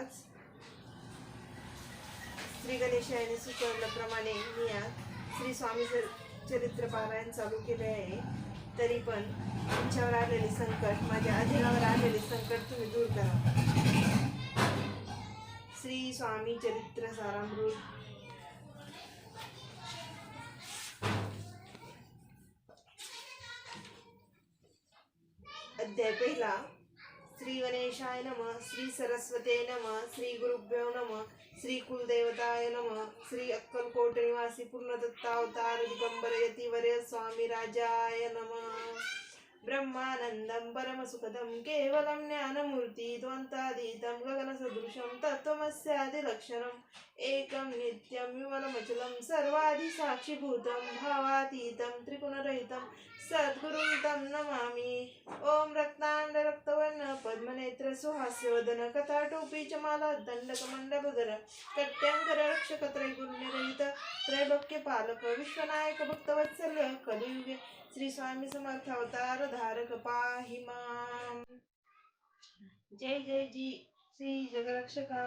महाराज. श्री गणेशाने सुचवल्याप्रमाणे मी आज श्री स्वामी चरित्र पारायण चालू केले आहे. तरी पण तुमच्यावर आलेले संकट, माझ्या अधीनावर आलेले संकट तुम्ही दूर करा. श्री स्वामी चरित्र सारामृत. अध्याय पहिला. श्री गणेशाय नमः. श्री सरस्वते नमः. श्री गुरुभ्यो नमः. श्री कुलदेवताय नमः. श्री अक्कलकोट निवासी पूर्णदत्तावतार दिगंबर यतिवर्य स्वामी राजाय नमः. ब्रह्मानंदं परमसुखदं केवलं ज्ञानमूर्ति द्वंद्वातीतं गगनसदृशं तत्त्वमस्यादिलक्षणम् एकं नित्यं विमलमचलं सर्वादिसाक्षिभूतं भावातीतं त्रिगुणरहितं सद्गुरुं तं नमामि. ओम रक्तांड रक्तवर्ण पद्मनेत्र सुहास्यवदन कथाटोपी च माला दंडकमंडलधर कट्यांकर रक्षक त्रैगुण्यरहित त्रैलोक्य पालक विश्वनायक भक्तवत्सल कलियुगे श्री स्वामी समर्थ अवतार धारक पाहि मां. जय जय जी श्री जगरक्षका.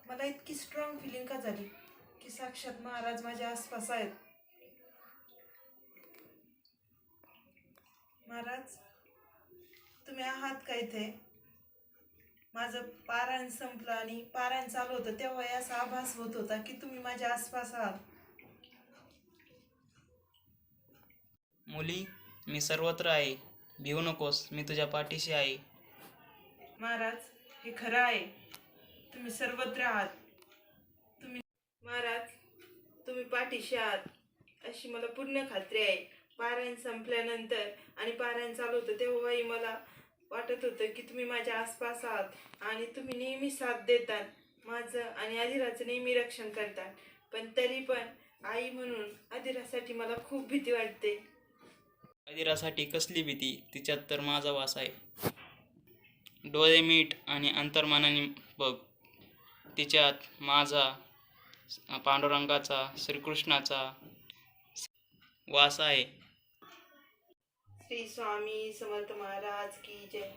मला इतकी स्ट्रॉंग फिलिंग का झाली की साक्षात महाराज माझ्या आसपास आहेत. महाराज तुम्ही आहात का इथे? माझं पारायण संपलं आणि पारायण चालू होतं तेव्हा असा आभास होत होता की तुम्ही माझ्या आसपास आहात. मुली, मी सर्वत्र आहे. भिवू नकोस, मी तुझ्या पाठीशी आहे. महाराज हे खरं आहे, तुम्ही सर्वत्र आहात. महाराज तुम्ही पाठीशी आहात अशी मला पूर्ण खात्री आहे. पारायण संपल्यानंतर आणि पारायण चालू होतं तेव्हाही मला वाटत होतं की तुम्ही माझ्या आसपास आहात आणि तुम्ही नेहमी साथ देतात, माझं आणि अधिराचं नेहमी रक्षण करतात. पण तरी पण आई म्हणून अधिरासाठी मला खूप भीती वाटते. अधिरासाठी कसली भीती? तिच्यात तर माझा वास आहे. डोळे मीट आणि अंतर्मनाने बघ, तिच्यात माझा, पांडुरंगाचा, श्रीकृष्णाचा वास आहे. श्री स्वामी समर्थ महाराज की जय.